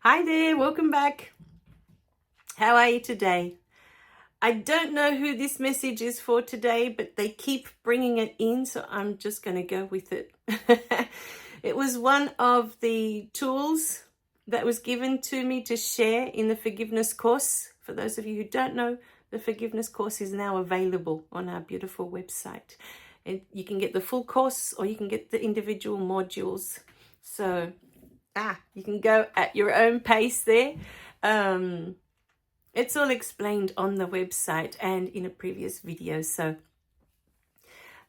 Hi there, welcome back. How are you today? I don't know who this message is for today, but they keep bringing it in, so I'm just going to go with it. It was one of the tools that was given to me to share in the forgiveness course. For those of you who don't know, the forgiveness course is now available on our beautiful website. And you can get the full course or you can get the individual modules. So you can go at your own pace there. It's all explained on the website and in a previous video. So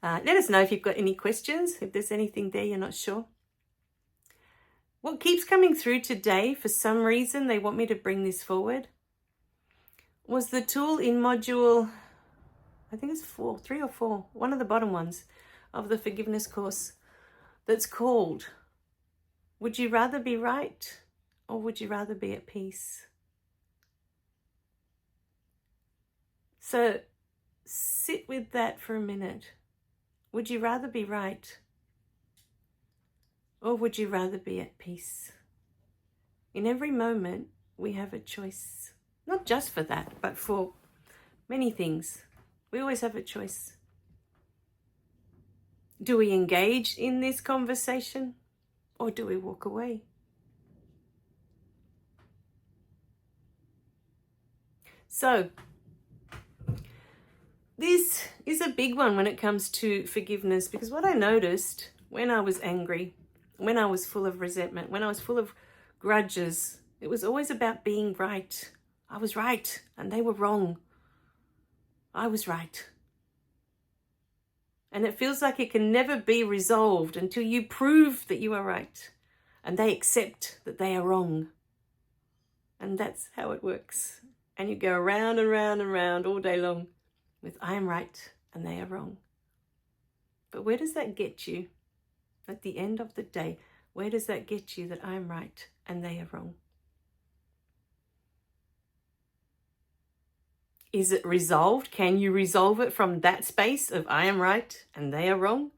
let us know if you've got any questions, if there's anything there you're not sure. What keeps coming through today, for some reason they want me to bring this forward, was the tool in module, I think it's 3 or 4, one of the bottom ones of the forgiveness course, that's called, would you rather be right or would you rather be at peace? So sit with that for a minute. Would you rather be right or would you rather be at peace? In every moment, we have a choice. Not just for that, but for many things. We always have a choice. Do we engage in this conversation or do we walk away? So, this is a big one when it comes to forgiveness, because what I noticed when I was angry, when I was full of resentment, when I was full of grudges, it was always about being right. I was right and they were wrong. I was right. And it feels like it can never be resolved until you prove that you are right and they accept that they are wrong. And that's how it works. And you go around and round and round all day long with I am right and they are wrong. But where does that get you at the end of the day? Where does that get you that I am right and they are wrong? Is it resolved? Can you resolve it from that space of I am right and they are wrong?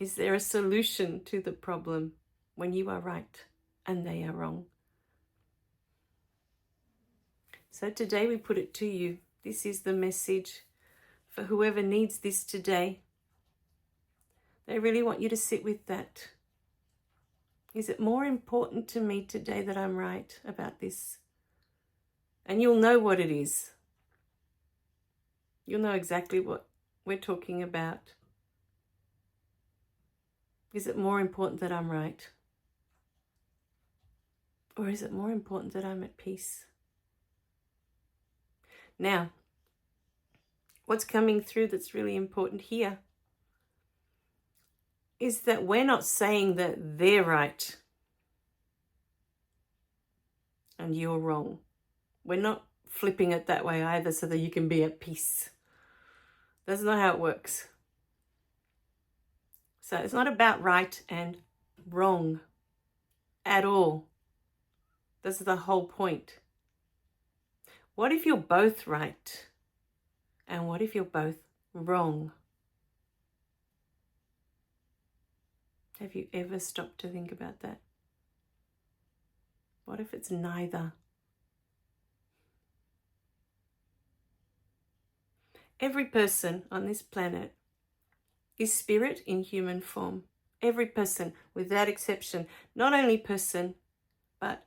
Is there a solution to the problem when you are right and they are wrong? So today we put it to you. This is the message for whoever needs this today. They really want you to sit with that. Is it more important to me today that I'm right about this? And you'll know what it is. You'll know exactly what we're talking about. Is it more important that I'm right? Or is it more important that I'm at peace? Now, what's coming through that's really important here is that we're not saying that they're right and you're wrong. We're not flipping it that way either so that you can be at peace. That's not how it works. So it's not about right and wrong at all. That's the whole point. What if you're both right? And what if you're both wrong? Have you ever stopped to think about that? What if it's neither? Every person on this planet is spirit in human form. Every person, without exception. Not only person, but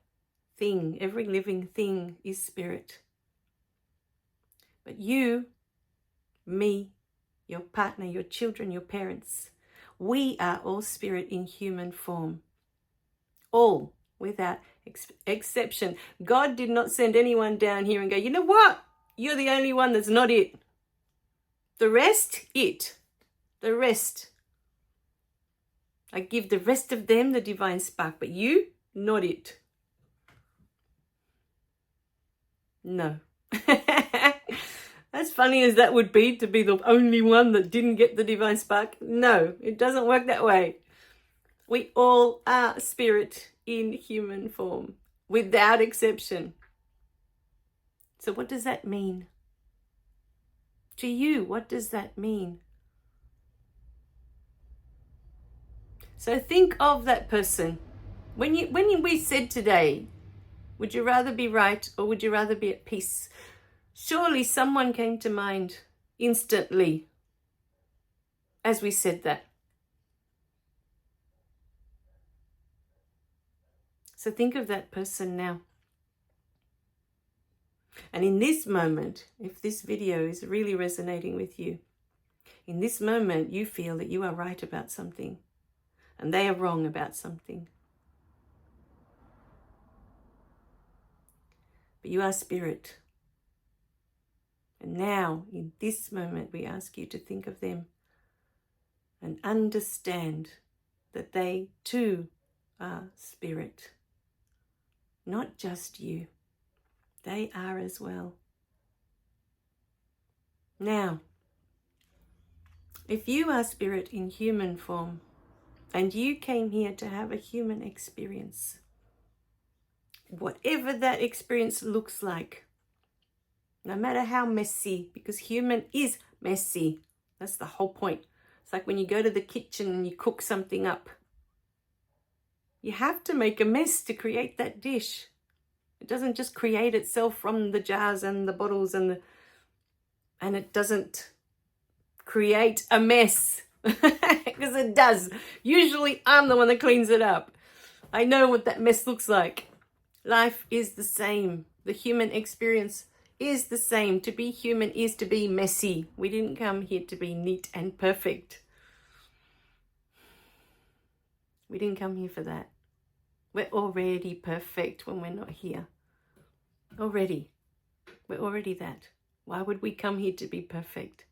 thing. Every living thing is spirit. But you, me, your partner, your children, your parents, we are all spirit in human form. All, without exception. God did not send anyone down here and go, you know what? You're the only one that's not it. The rest, it. The rest. I give the rest of them the divine spark, but you, not it. No. As funny as that would be, to be the only one that didn't get the divine spark, no, it doesn't work that way. We all are spirit in human form, without exception. So what does that mean? To you, what does that mean? So think of that person When we said today, would you rather be right or would you rather be at peace? Surely someone came to mind instantly as we said that. So think of that person now. And in this moment, if this video is really resonating with you, in this moment you feel that you are right about something and they are wrong about something. But you are spirit. And now, in this moment, we ask you to think of them and understand that they too are spirit. Not just you. They are as well. Now, if you are spirit in human form and you came here to have a human experience, whatever that experience looks like, no matter how messy, because human is messy. That's the whole point. It's like when you go to the kitchen and you cook something up. You have to make a mess to create that dish. It doesn't just create itself from the jars and the bottles and it doesn't create a mess. Because it does. Usually I'm the one that cleans it up. I know what that mess looks like. Life is the same. The human experience is the same. To be human is to be messy. We didn't come here to be neat and perfect. We didn't come here for that. We're already perfect when we're not here. Already. We're already that. Why would we come here to be perfect?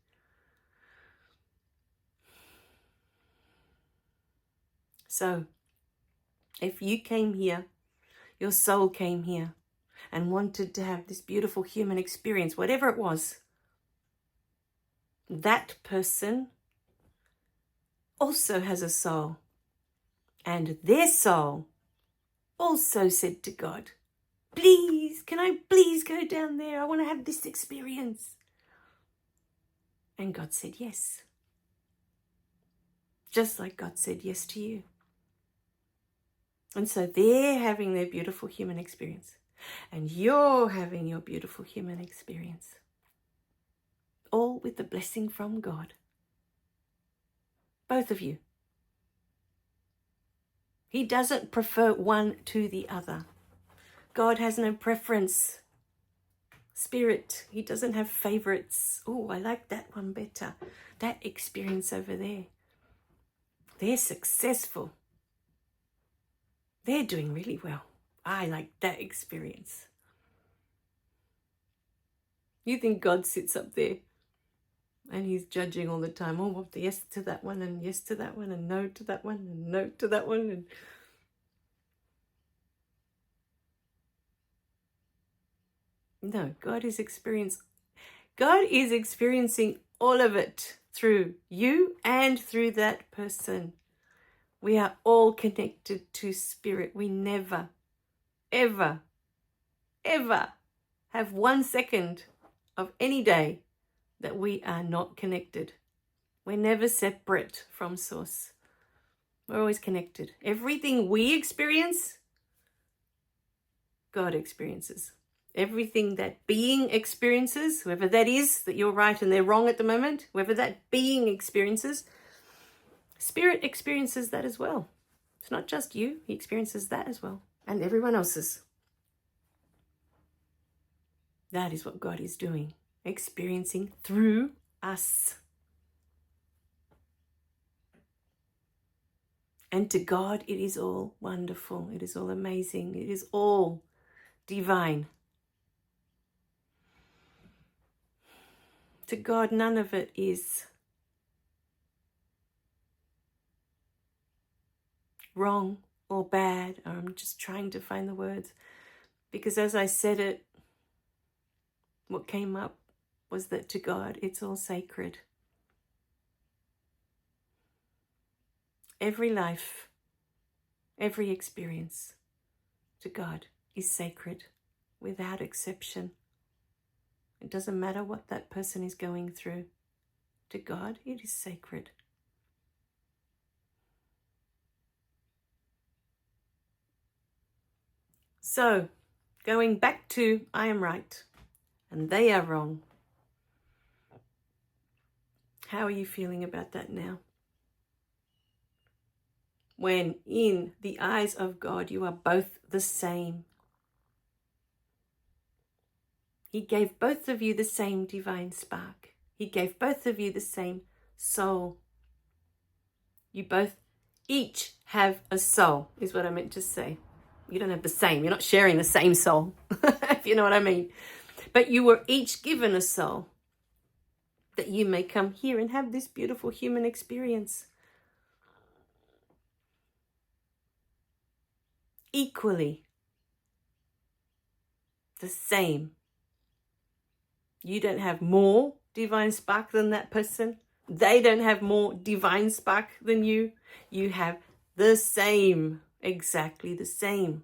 So, if you came here, your soul came here and wanted to have this beautiful human experience, whatever it was, that person also has a soul. And their soul also said to God, please, can I please go down there? I want to have this experience. And God said yes. Just like God said yes to you. And so they're having their beautiful human experience. And you're having your beautiful human experience. All with the blessing from God. Both of you. He doesn't prefer one to the other. God has no preference. Spirit, he doesn't have favorites. Oh, I like that one better. That experience over there. They're successful. They're doing really well. I like that experience. You think God sits up there and he's judging all the time. Oh, yes to that one and yes to that one and no to that one and no to that one. And no, God is experiencing all of it through you and through that person. We are all connected to spirit. We never, ever, ever have 1 second of any day that we are not connected. We're never separate from source. We're always connected. Everything we experience, God experiences. Everything that being experiences, whoever that is, that you're right and they're wrong at the moment, whoever that being experiences, Spirit experiences that as well. It's not just you, he experiences that as well. And everyone else's. That is what God is doing, experiencing through us. And to God, it is all wonderful. It is all amazing. It is all divine. To God, none of it is wrong or bad. I'm just trying to find the words. Because as I said it, what came up was that to God, it's all sacred. Every life, every experience to God is sacred without exception. It doesn't matter what that person is going through. To God, it is sacred. So, going back to I am right and they are wrong. How are you feeling about that now? When in the eyes of God, you are both the same. He gave both of you the same divine spark. He gave both of you the same soul. You both each have a soul, is what I meant to say. You don't have the same. You're not sharing the same soul, if you know what I mean. But you were each given a soul that you may come here and have this beautiful human experience. Equally the same. You don't have more divine spark than that person. They don't have more divine spark than you. You have the same, exactly the same.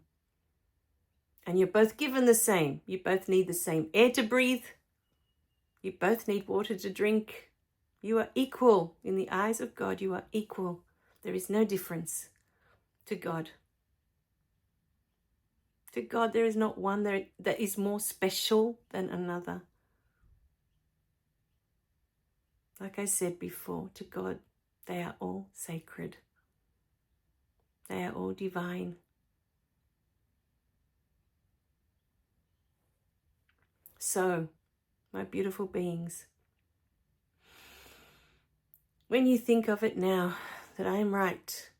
And you're both given the same. You both need the same air to breathe. You both need water to drink. You are equal. In the eyes of God, you are equal. There is no difference to God. To God, there is not one that is more special than another. Like I said before, to God, they are all sacred. They are all divine. So, my beautiful beings, when you think of it now, that I am right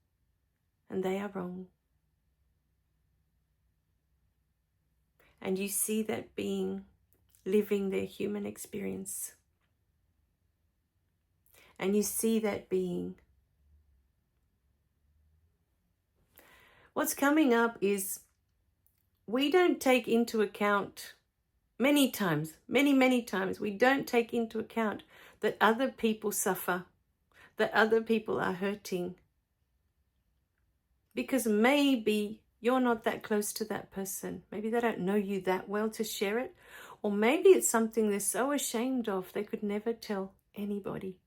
and they are wrong, and you see that being living their human experience, and you see that being, what's coming up is we don't take into account many times, many times, we don't take into account that other people suffer, that other people are hurting. Because maybe you're not that close to that person. Maybe they don't know you that well to share it. Or maybe it's something they're so ashamed of they could never tell anybody.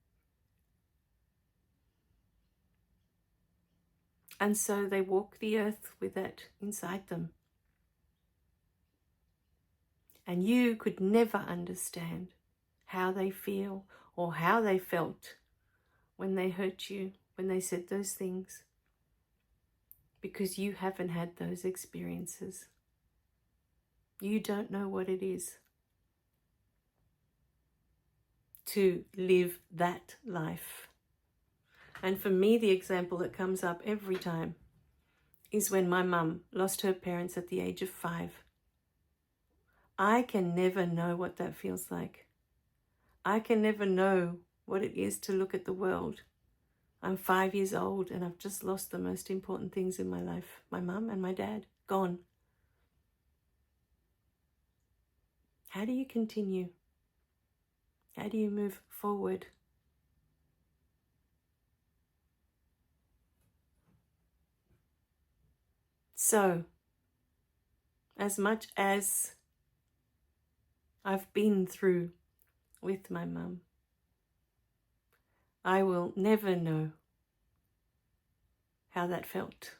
And so they walk the earth with that inside them. And you could never understand how they feel or how they felt when they hurt you, when they said those things. Because you haven't had those experiences. You don't know what it is to live that life. And for me, the example that comes up every time is when my mum lost her parents at the age of 5. I can never know what that feels like. I can never know what it is to look at the world. I'm 5 years old and I've just lost the most important things in my life. My mum and my dad, gone. How do you continue? How do you move forward? So, as much as I've been through with my mum, I will never know how that felt.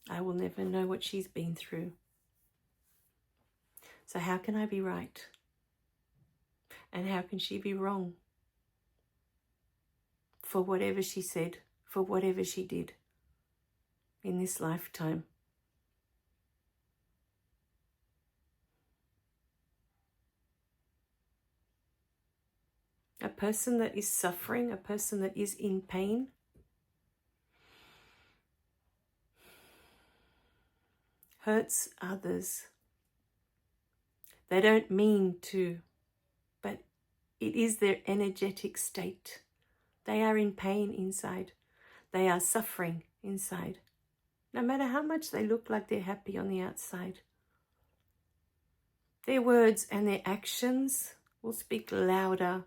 I will never know what she's been through. So how can I be right? And how can she be wrong? For whatever she said, for whatever she did in this lifetime. A person that is suffering, a person that is in pain, hurts others. They don't mean to, but it is their energetic state. They are in pain inside. They are suffering inside. No matter how much they look like they're happy on the outside. Their words and their actions will speak louder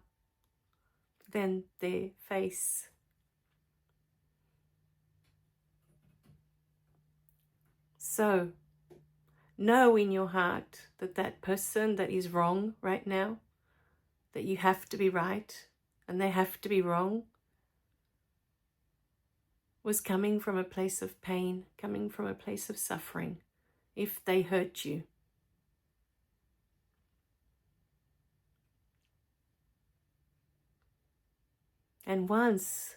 than their face. So, know in your heart that that person that is wrong right now, that you have to be right and they have to be wrong, was coming from a place of pain, coming from a place of suffering, if they hurt you. And once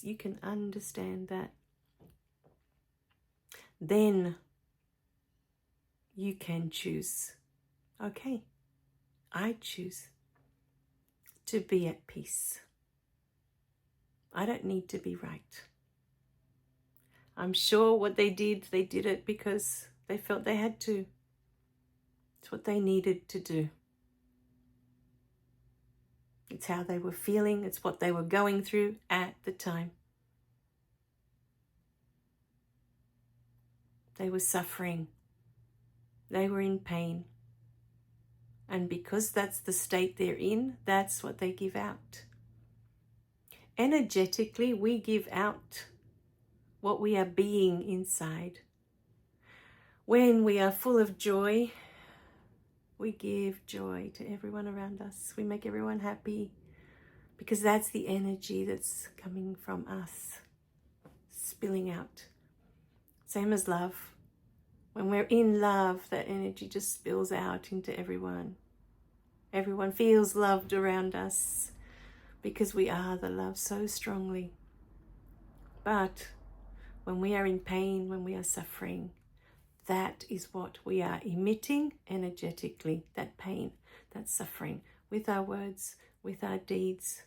you can understand that, then you can choose, okay, I choose to be at peace. I don't need to be right. I'm sure what they did it because they felt they had to. It's what they needed to do. It's how they were feeling. It's what they were going through at the time. They were suffering. They were in pain. And because that's the state they're in, that's what they give out. Energetically, we give out what we are being inside. When we are full of joy, we give joy to everyone around us. We make everyone happy because that's the energy that's coming from us, spilling out. Same as love. When we're in love, that energy just spills out into everyone. Everyone feels loved around us because we are the love so strongly. But when we are in pain, when we are suffering, that is what we are emitting energetically, that pain, that suffering, with our words, with our deeds.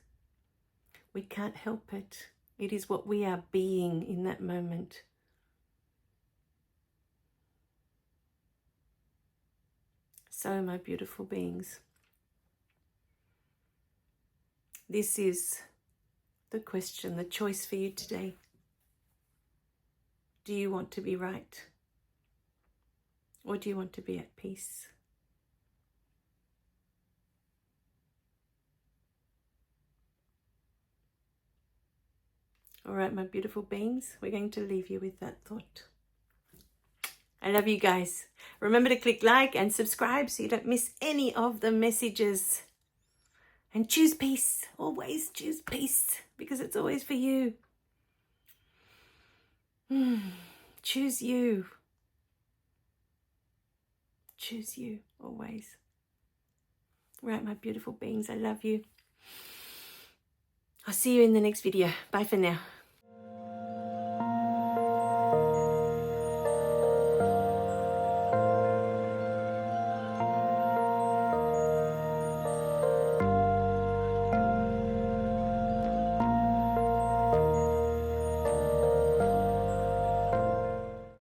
We can't help it. It is what we are being in that moment. So, my beautiful beings, this is the question, the choice for you today. Do you want to be right? Or do you want to be at peace? All right, my beautiful beings, we're going to leave you with that thought. I love you guys. Remember to click like and subscribe so you don't miss any of the messages. And choose peace. Always choose peace because it's always for you. Choose you. Choose you always. Right, my beautiful beings, I love you. I'll see you in the next video. Bye for now.